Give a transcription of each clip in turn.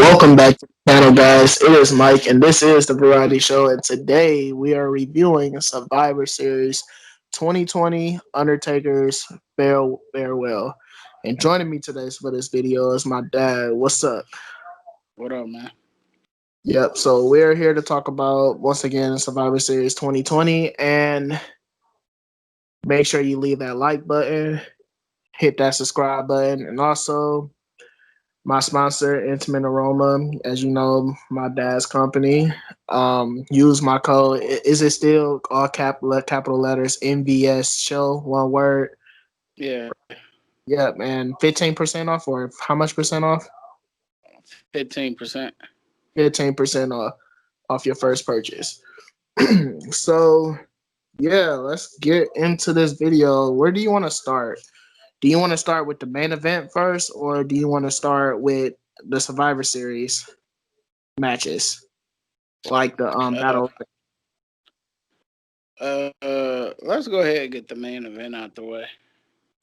welcome back to the channel, guys. It is Mike, and this is the Variety Show. And today we are reviewing Survivor Series 2020 Undertaker's Farewell. And joining me today for this video is my dad. What's up? What up, man? Yep. So we're here to talk about once again Survivor Series 2020, and make sure you leave that like button, hit that subscribe button, and also my sponsor, Intimate Aroma, as you know, my dad's company. Use my code. Is it still all capital letters? NVS show, one word. Yeah, Yep, and 15% off, or how much percent off? 15%. 15% off your first purchase. So yeah, let's get into this video. Where do you want to start? Do you want to start with the main event first, or do you want to start with the Survivor Series matches, like the Uh, battle? let's go ahead and get the main event out the way.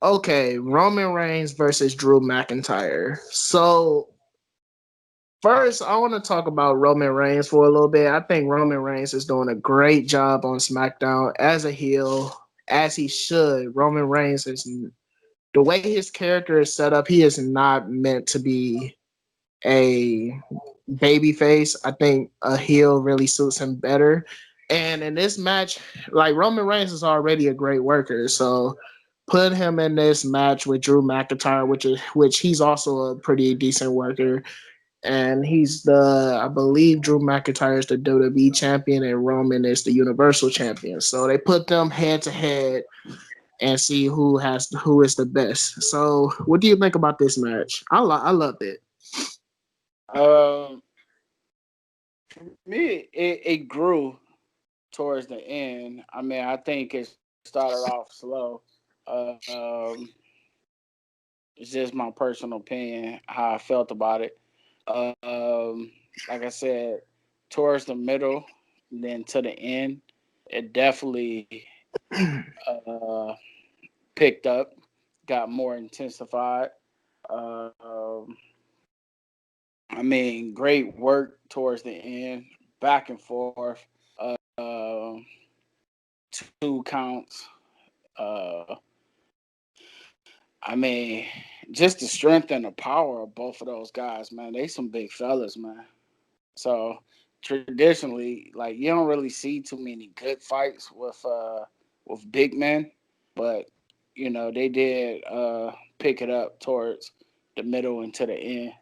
Okay, Roman Reigns versus Drew McIntyre. So first, I want to talk about Roman Reigns for a little bit. I think Roman Reigns is doing a great job on SmackDown as a heel, as he should. Roman Reigns is, the way his character is set up, he is not meant to be a baby face. I think a heel really suits him better. And in this match, like, Roman Reigns is already a great worker, so put him in this match with Drew McIntyre, which he's also a pretty decent worker. And he's I believe Drew McIntyre is the WWE champion and Roman is the Universal champion. So they put them head to head and see who is the best. So what do you think about this match? I loved it. Um, for me, it grew towards the end. I mean, I think it started off slow. Um, it's just my personal opinion how I felt about it. Like I said, towards the middle, then to the end, it definitely uh, picked up, got more intensified. Um, I mean, great work towards the end, back and forth, uh, two counts. Uh, I mean, just the strength and the power of both of those guys, man. They some big fellas, man. So traditionally, like you don't really see too many good fights with big men, but you know they did pick it up towards the middle and to the end.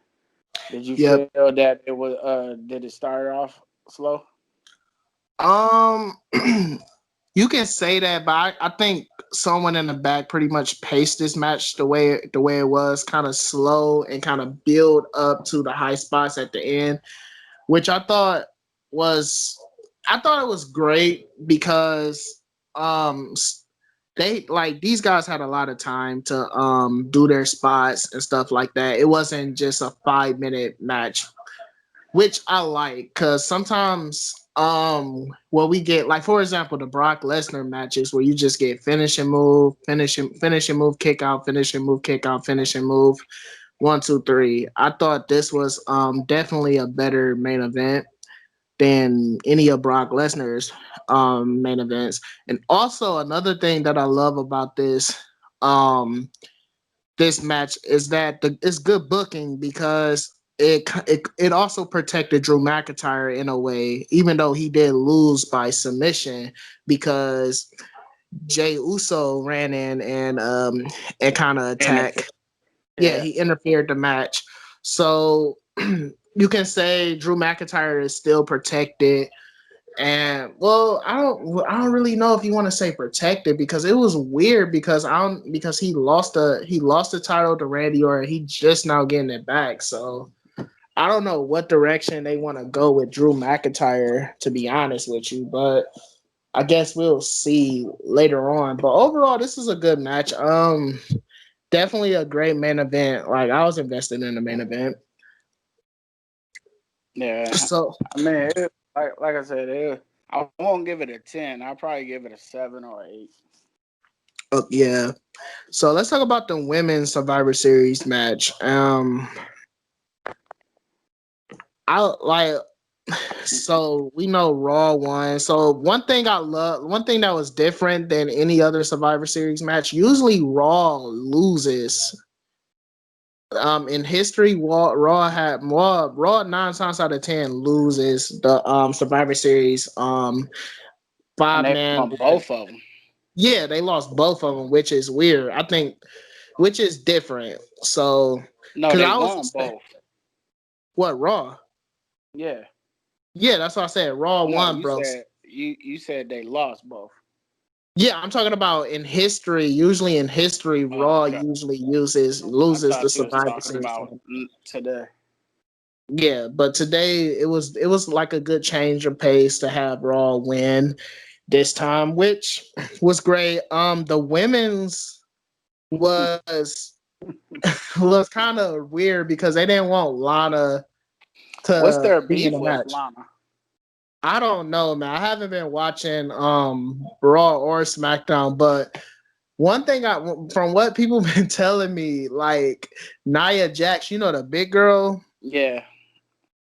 Did you Yep. feel that it was did it start off slow? Um, you can say that, but I think someone in the back pretty much paced this match the way it was, kind of slow and kind of build up to the high spots at the end, which was I thought it was great because um they, like, these guys had a lot of time to do their spots and stuff like that. It wasn't just a 5 minute match, which I like, because sometimes what we get, like, for example, the Brock Lesnar matches where you just get finishing move, kick out, finishing move, kick out, finishing move, 1 2 3. I thought this was definitely a better main event than any of Brock Lesnar's main events. And also another thing that I love about um this match is that it's good booking, because it also protected Drew McIntyre in a way, even though he did lose by submission, because Jay Uso ran in and kind of attacked. Yeah, Yeah, he interfered the match. So you can say Drew McIntyre is still protected. And well, I don't really know if you want to say protected, because it was weird, because I don't because he lost the title to Randy Orton. He just now getting it back. So I don't know what direction they want to go with Drew McIntyre, to be honest with you, but I guess we'll see later on. But overall, this is a good match. Definitely a great main event. Like, I was invested in the main event. yeah. So I mean, like I said, I won't give it a 10. I'll probably give it a 7 or 8. yeah. So let's talk about the women's Survivor Series match. I like so we know Raw won. So one thing that was different than any other Survivor Series match. Usually Raw loses. In history, Raw 9 times out of 10 loses the Survivor Series And five they man. won both of them. Yeah, they lost both of them, which is weird. I think, which is different. So, No, because they I was won both. what Raw? Yeah. Yeah, that's what I said. Raw No, won, you bro. said you said they lost both. Yeah, I'm talking about in history. Usually in history, Oh, Raw okay. usually I loses the thought you was Survivor talking Series. about today. Yeah, but today it was like a good change of pace to have Raw win this time, which was great. The women's was was kind of weird because they didn't want Lana What's to their be in beef the with match. Lana? I don't know, man. I haven't been watching Raw or SmackDown, but one thing I from what people been telling me, like Nia Jax, the big girl, Yeah.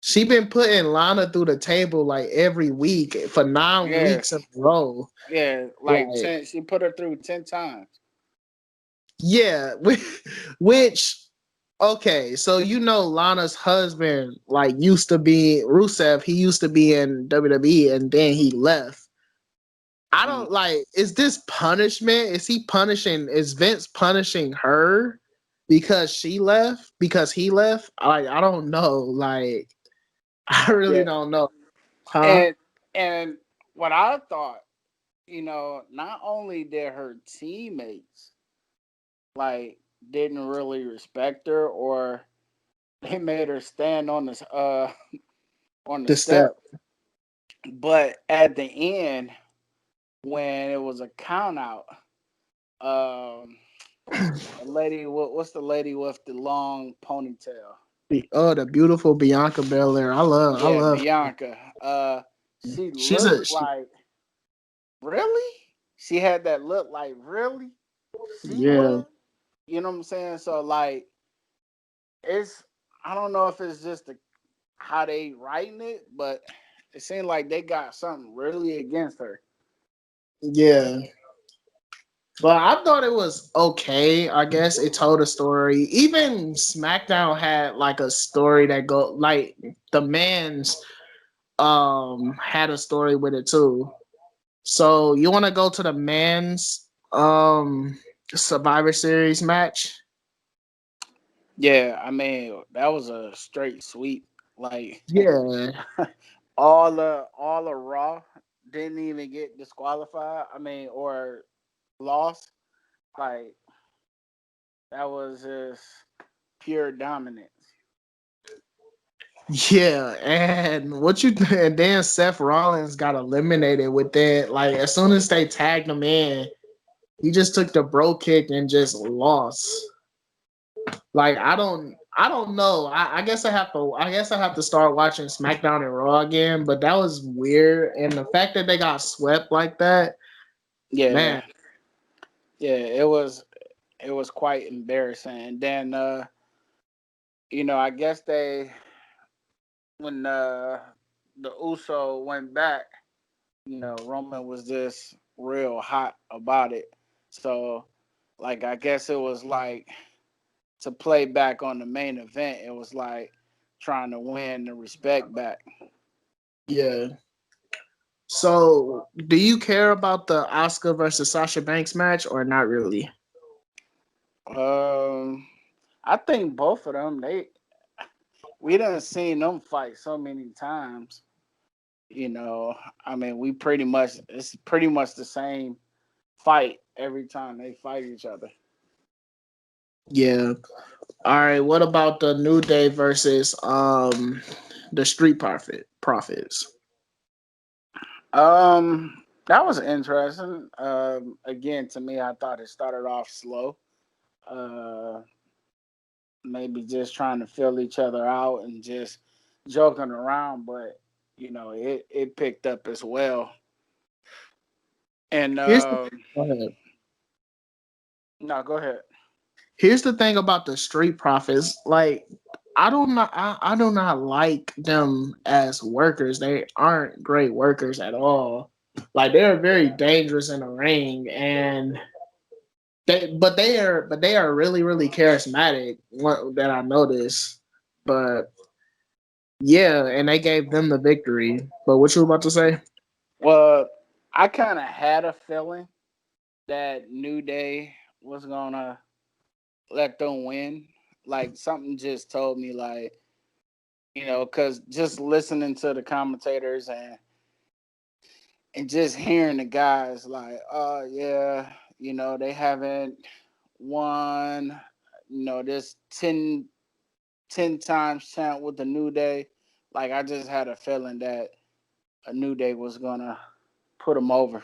she been putting Lana through the table like every week for 9 weeks in Yes. a row. Yeah. Like Like, 10. She put her through 10 times. yeah, which okay, so Lana's husband like used to be Rusev. He used to be in WWE and then he left. I Mm. don't like. Is this punishment? Is Vince punishing her because she left? Because he left? I don't know. Like, I really Yeah. don't know. Huh? And and what I thought, not only did her teammates like didn't really respect her, or they made her stand on on the The step. step, but at the end when it was a count out, um, a lady, what's the lady with the long ponytail? The beautiful Bianca Belair. I Yeah, love. Bianca. She She's looked a she, like, really? She had that look like, really? She yeah. would? You know what I'm saying? So like, it's I don't know if it's just how they writing it, but it seemed like they got something really against her. Yeah. But I thought it was okay. I guess it told a story. Even SmackDown had like a story that go like the man's had a story with it too. So you want to go to the man's Survivor Series match? Yeah, I mean that was a straight sweep. Like Yeah. all the Raw didn't even get disqualified. I mean, or lost. Like that was just pure dominance. Yeah, and and then Seth Rollins got eliminated with that. Like as soon as they tagged him in, he just took the bro kick and just lost. Like I don't know. I guess I have to start watching SmackDown and Raw again, but that was weird. And the fact that they got swept like that, Yeah, man. yeah, it was quite embarrassing. And then I guess they when the Uso went back, Roman was just real hot about it. So like I guess it was like to play back on the main event, it was like trying to win the respect back. Yeah. So do you care about the Oscar versus Sasha Banks match or not really? Um I think both of them, we done seen them fight so many times. You know, I mean, it's pretty much the same fight every time they fight each other. Yeah. All right. What about the New Day versus the Street Profits? That was interesting. Again, to me, I thought it started off slow. Uh, Maybe just trying to fill each other out and just joking around, but it picked up as well. And Here's the, go ahead. no, go ahead. Here's the thing about the Street Profits. Like I do not like them as workers. They aren't great workers at all. Like they're very dangerous in the ring, and they are really really charismatic. What that I noticed, but yeah, and they gave them the victory. But what you about to say? Well, I kind of had a feeling that New Day was gonna let them win. Like something just told me, like, because just listening to the commentators and just hearing the guys, like, oh yeah, they haven't won, this 10 times chant with the New Day. Like I just had a feeling that a New Day was gonna put them over.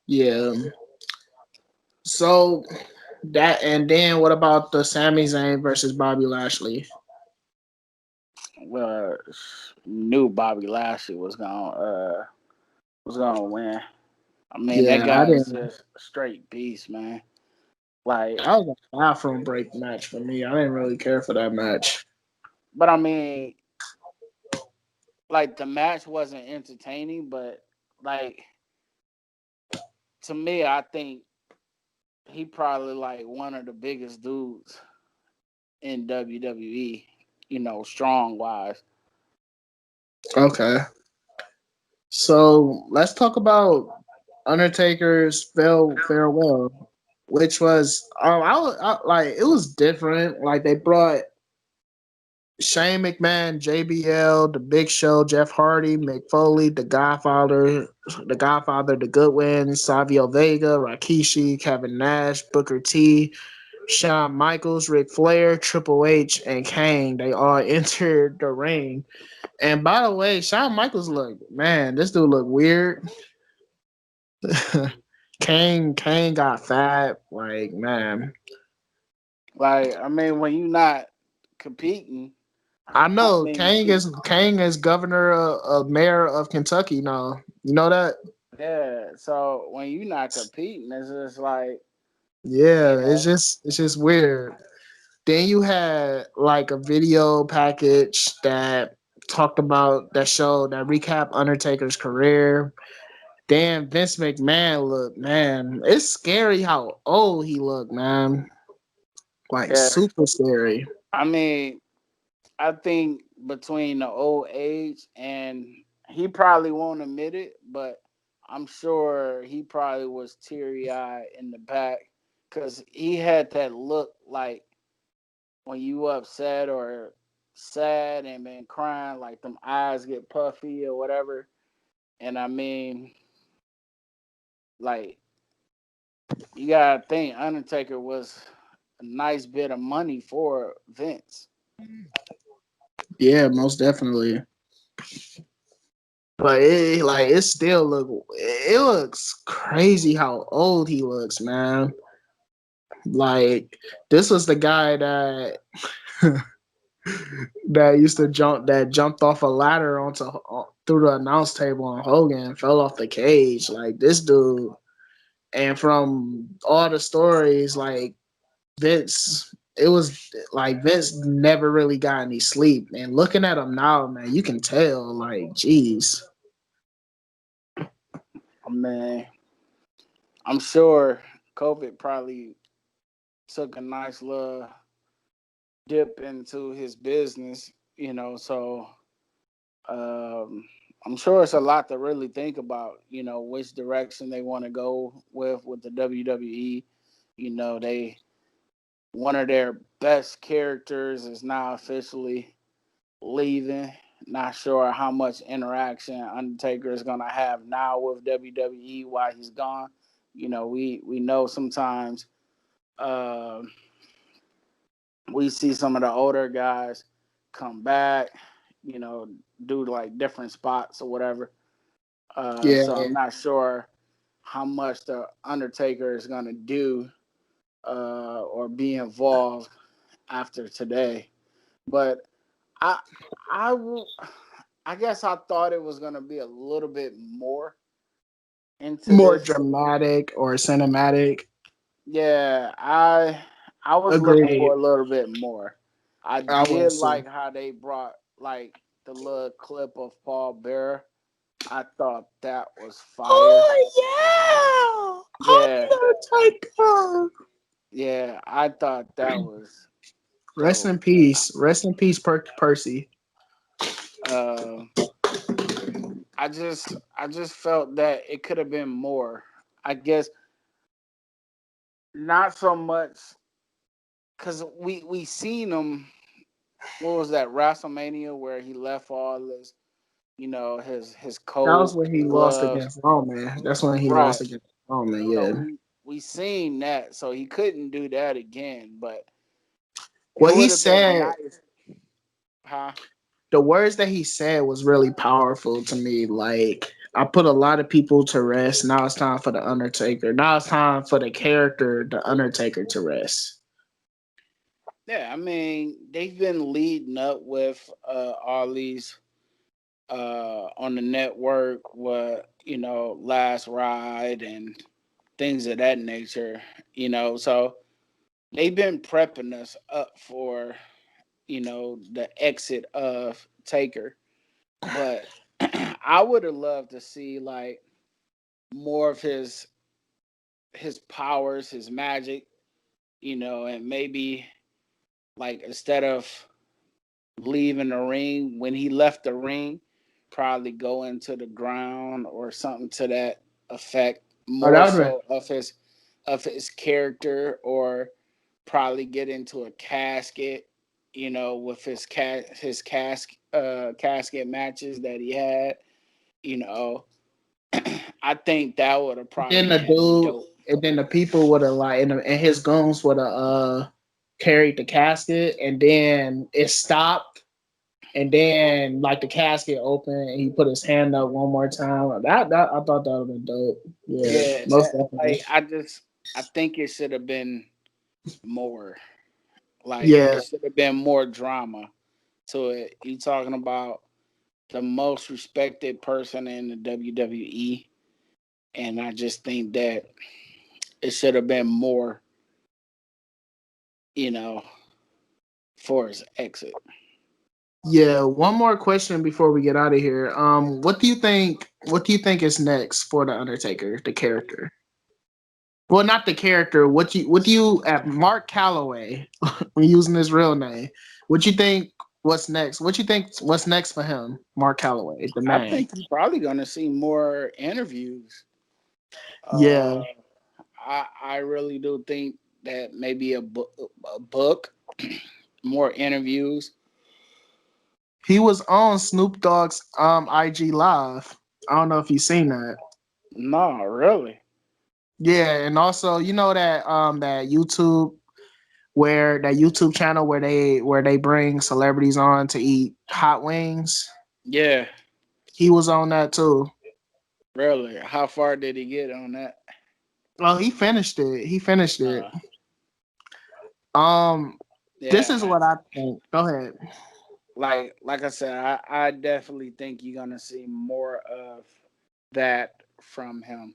Yeah. So that and then what about the Sami Zayn versus Bobby Lashley? Well, knew Bobby Lashley was gonna win. I mean, that Yeah, I guy is didn't. just a straight beast, man. Like, That was a bathroom break match for me. I didn't really care for that match. but I mean, like the match wasn't entertaining, but like to me, I think he probably like one of the biggest dudes in WWE. Strong wise. Okay. So let's talk about Undertaker's farewell, which was like it was different. Like they brought Shane McMahon, JBL, The Big Show, Jeff Hardy, Mick Foley, The Goodwin, Savio Vega, Rikishi, Kevin Nash, Booker T, Shawn Michaels, Ric Flair, Triple H, and Kane. They all entered the ring. And by the way, Shawn Michaels this dude look weird. Kane got fat. Like, man. Like, I mean, when you not competing, I I know mean, Kane is governor of mayor of Kentucky now. You know that? yeah. So when you not competing, it's just like, you Yeah, know, it's just weird. Then you had like a video package that talked about that show that recap Undertaker's career. Damn, Vince McMahon look, man. It's scary how old he looked, man. Like yeah. super scary. I mean, I think between the old age and he probably won't admit it, but I'm sure he probably was teary eyed in the back because he had that look like when you upset or sad and been crying, like them eyes get puffy or whatever. And I mean, like you gotta think Undertaker was a nice bit of money for Vince. Yeah, most definitely. But it still it looks crazy how old he looks, man. Like this was the guy that that jumped off a ladder onto through the announce table on Hogan and fell off the cage. Like this dude, and from all the stories, like Vince, it was like Vince never really got any sleep. And looking at him now, man, you can tell. Like, geez, I mean, I'm sure COVID probably took a nice little dip into his business, so um, I'm sure it's a lot to really think about, which direction they want to go with the WWE. They one of their best characters is now officially leaving. Not sure how much interaction Undertaker is gonna have now with WWE while he's gone. We know sometimes uh, we see some of the older guys come back, you know, do like different spots or whatever. yeah, So I'm not sure how much the Undertaker is gonna do or be involved after today. But I I will I guess I thought it was gonna be a little bit more into more this. dramatic or cinematic. Yeah, I was looking Agreed. for a little bit more. I I did was too. like how they brought like the little clip of Paul Bear. I thought that was fire. Oh Yeah, yeah, Undertaker. yeah, I thought that was Rest dope. in peace. Rest in peace, Percy. Uh, I just felt that it could have been more. I guess not so much because we seen him. What was that WrestleMania where he left all his his That was coat, when he lost gloves, against Roman. That's when he lost right? against Roman. So Yeah. we seen that, so he couldn't do that again. But it What he would have been said, nice, huh? the words that he said was really powerful to me. Like, I put a lot of people to rest. Now it's time for the Undertaker. Now it's time for the character, the Undertaker, to rest. Yeah, I mean they've been leading up with all these on the network, what Last Ride and things of that nature. So they've been prepping us up for the exit of Taker. But I would have loved to see like more of his powers, his magic, and maybe like instead of leaving the ring, when he left the ring, probably go into the ground or something to that effect. Oh, More that would so of his character, or probably get into a casket, with his casket matches that he had. You know, I think that would have then probably the been dude, dope. and then the people would have like, and his goons would have carried the casket, and then it stopped, and then like the casket opened, and he put his hand up one more time. That I thought that would have been dope. Yeah, Yeah, most that definitely. like I think it should have been more. Like Yeah, it should have been more drama to it. You talking about the most respected person in the WWE, and I just think that it should have been more, you know, for his exit. yeah. One more question before we get out of here. What do you think? What do you think is next for the Undertaker, the character? Well, not the character. What do you at Mark Calloway? When using his real name, what you think? What's next? What you think? What's next for him, Mark Calloway, the I man? think you're probably gonna see more interviews. Yeah, Uh, I really do think that maybe a book, more interviews. he was on Snoop Dogg's IG Live. I don't know if you seen that. No, really. Yeah, and also you know that YouTube channel where they bring celebrities on to eat hot wings. Yeah, He was on that too. really. How far did he get on that? Oh, he finished it. He finished it. Uh, Um, this is yeah, what I think. Go ahead. like I said, I definitely think you're gonna see more of that from him.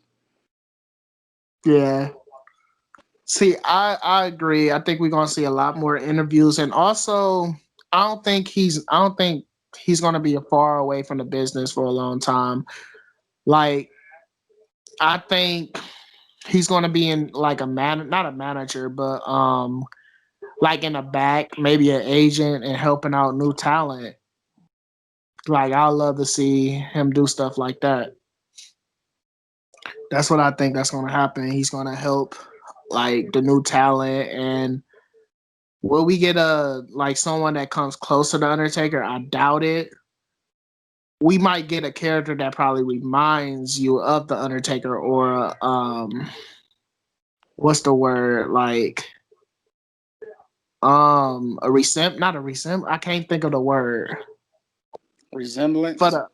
Yeah. See, I agree. I think we're gonna see a lot more interviews, and also I don't think he's gonna be far away from the business for a long time. Like I think he's gonna be in like not a manager, but like in the back, maybe an agent and helping out new talent. Like I love to see him do stuff like that. That's what I think that's gonna happen. He's gonna help like the new talent. And will we get a like someone that comes close to the Undertaker? I doubt it. We might get a character that probably reminds you of the Undertaker, or what's the word, like a not a I can't think of the word for Resemblance. the,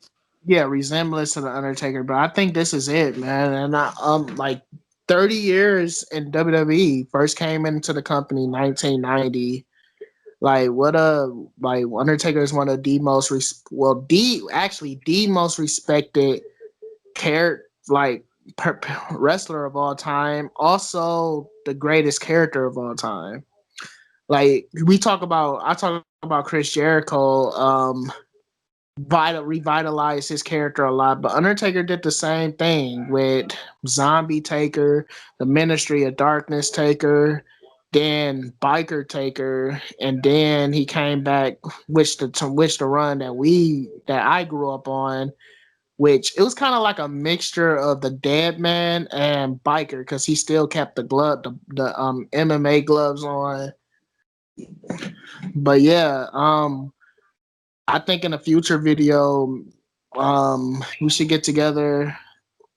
yeah, resemblance to the Undertaker. But I think this is it, man. And I like 30 years in WWE, first came into the company 1990. Like what a like Undertaker is one of the most the most respected character, like wrestler of all time. Also the greatest character of all time. Like I talk about about Chris Jericho, revitalized his character a lot. But Undertaker did the same thing with Zombie Taker, the Ministry of Darkness Taker, then Biker Taker, and then he came back, which the run that I grew up on, which it was kind of like a mixture of the Dead Man and Biker because he still kept the MMA gloves on. But yeah, I think in a future video, we should get together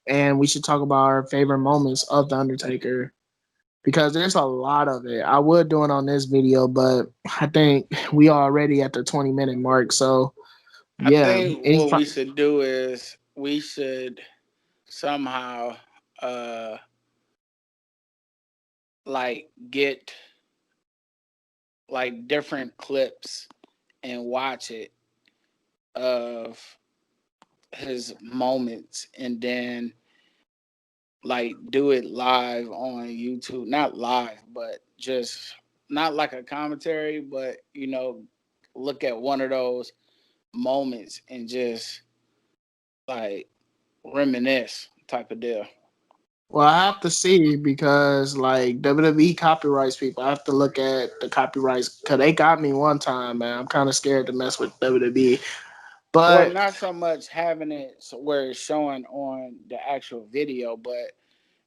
and we should talk about our favorite moments of the Undertaker because there's a lot of it. I would do it on this video, but I think we already at the 20-minute mark. So I yeah, think what we should do is we should somehow uh like get like different clips and watch it of his moments and then like do it live on YouTube. Not live, but just not like a commentary, but look at one of those moments and just like reminisce type of deal. well, I have to see because like WWE copyrights people. I have to look at the copyrights because they got me one time, man. I'm kind of scared to mess with WWE, Well, but not so much having it where it's showing on the actual video, but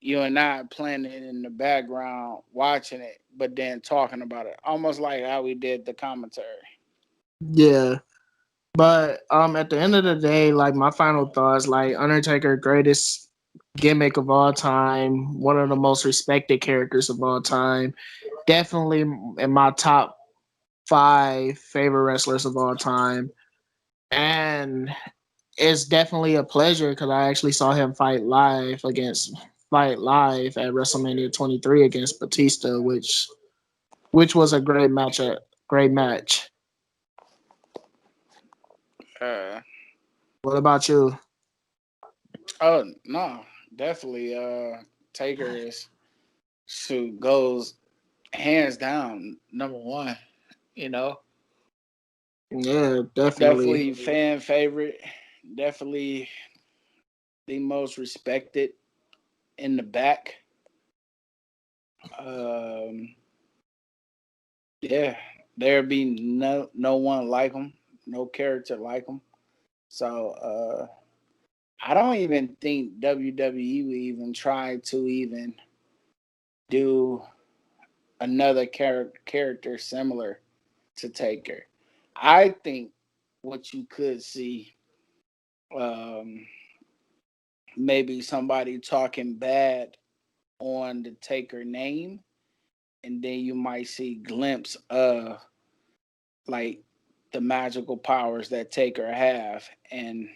you and I playing it in the background, watching it, but then talking about it, almost like how we did the commentary. yeah. But at the end of the day, like my final thoughts, like Undertaker, greatest gimmick of all time, one of the most respected characters of all time, definitely in my top five favorite wrestlers of all time, and it's definitely a pleasure because I actually saw him fight live at WrestleMania 23 against Batista, which was a great match. A great match. Uh, What about you? oh no, definitely. Taker is shoot goes hands down number one. You know, Yeah, definitely. definitely fan favorite. Definitely the most respected in the back. Um, yeah, there be no one like him, no character like him. So I don't even think WWE would even try to even do another character similar to Taker. I think what you could see, um, maybe somebody talking bad on the Taker name, and then you might see glimpse of like the magical powers that Taker have, and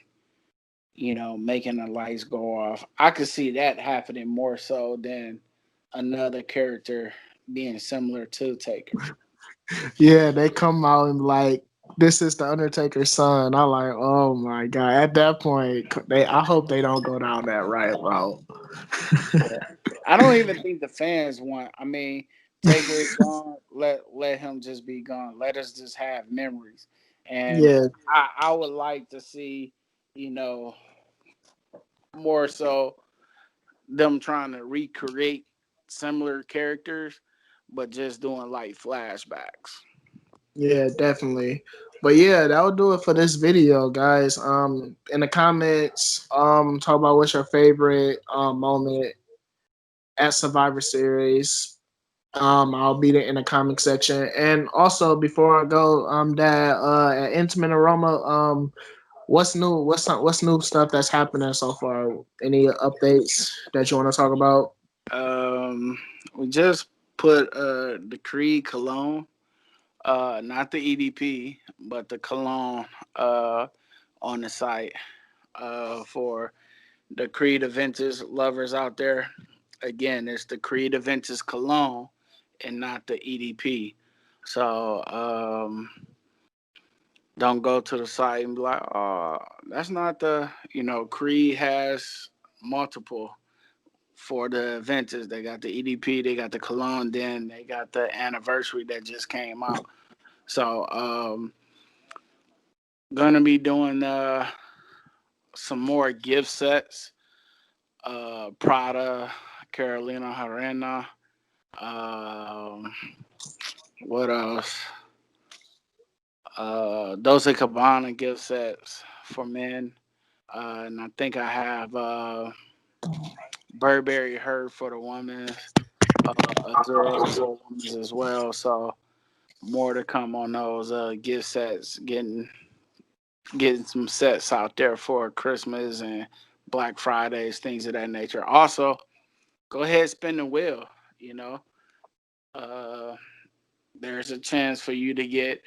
making the lights go off. I could see that happening more so than another character being similar to Taker. Yeah, they come out and like this is the Undertaker's son. I'm like, oh my god. At that point, I hope they don't go down that right route. Yeah. I don't even think the fans want. I mean, Taker is gone. Let him just be gone. Let us just have memories. And Yeah, I would like to see, you know, more so them trying to recreate similar characters, but just doing like flashbacks. yeah, definitely. But yeah, that will do it for this video, guys. In the comments, talk about what's your favorite moment at Survivor Series. I'll be there in the comment section. And also before I go, that at Intimate Aroma, what's new? What's new stuff that's happening so far? Any updates that you want to talk about? Um, we just put the Creed cologne, not the EDP, but the cologne on the site for the Creed Aventus lovers out there. Again, it's the Creed Aventus cologne and not the EDP. So don't go to the site and be like, oh, that's not the, Creed has multiple for the Aventus. They got the EDP, they got the cologne, then they got the anniversary that just came out. So gonna be doing some more gift sets. Prada, Carolina Herrera. Um, what else? Dolce Cabana gift sets for men. And I think I have Burberry Her for the women, Azura for women as well. So more to come on those gift sets. Getting some sets out there for Christmas and Black Fridays, things of that nature. Also, go ahead, spin the wheel. You know, uh, there's a chance for you to get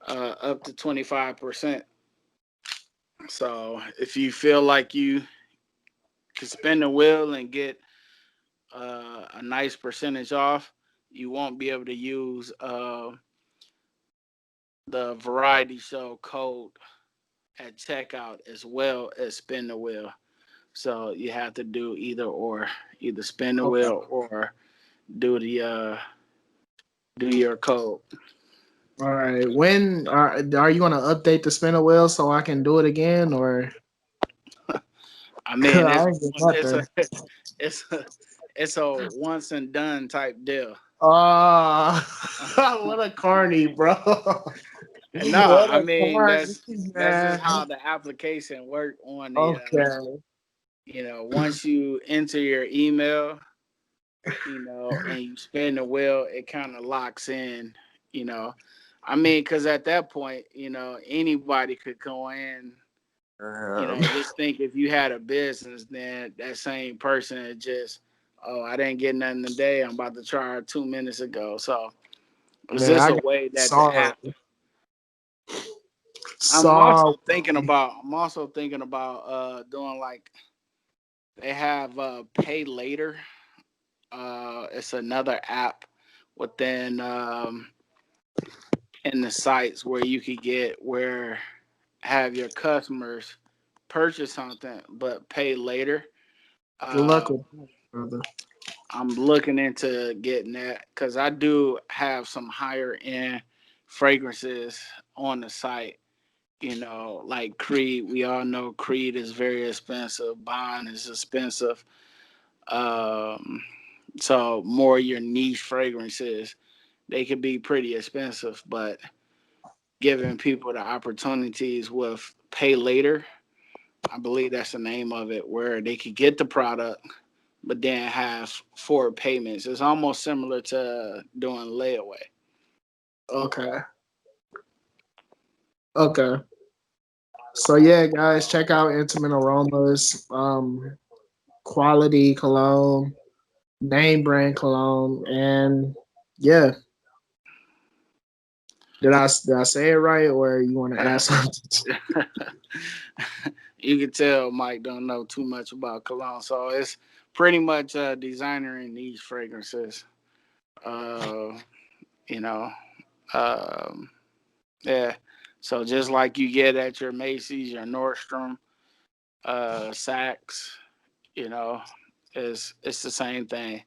up to 25%. So if you feel like you can spin the wheel and get a nice percentage off, you won't be able to use the variety show code at checkout as well as spin the wheel. So you have to do either or, either spin the Okay. wheel or do the do your code. All right. When are you gonna update the spinner wheel so I can do it again, or I I mean, ain't get it's a nothing? it's a it's a once and done type deal. Oh, what a carny, bro. No, What I a mean carny, that's just man. how the application work on the Okay. once you enter your email, and you spin the wheel, it kind of locks in, you know. I mean, because at that point, anybody could go in. Um, Just think if you had a business, then that same person is just, oh, I didn't get nothing today. I'm about to try it 2 minutes ago. So is man, this I a got way that the sorry. app? I'm Sorry. also thinking about. I'm also thinking about doing like they have pay later. It's another app within in the sites where you could get where have your customers purchase something but pay later. Good luck Uh, with that, brother. I'm looking into getting that because I do have some higher end fragrances on the site. Like Creed. We all know Creed is very expensive. Bond is expensive. Um, so more your niche fragrances, they could be pretty expensive, but giving people the opportunities with pay later, I believe that's the name of it, where they could get the product but then have four payments. It's almost similar to doing layaway. Okay. Okay. So yeah, guys, check out Intimate Aromas, quality cologne, name brand cologne, and yeah. Did I say it right, or you want to add something? You can tell Mike don't know too much about cologne, so it's pretty much designer in these fragrances. Uh, you know, um, yeah. So just like you get at your Macy's, your Nordstrom, Saks, you know, it's the same thing.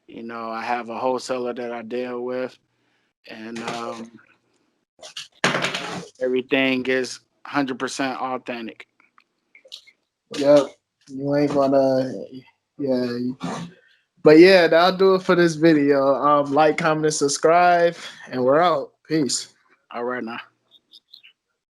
I have a wholesaler that I deal with, and everything is 100% authentic. Yep. You ain't gonna. Yeah. But yeah, that'll do it for this video. Like, comment, and subscribe, and we're out. Peace. All right now.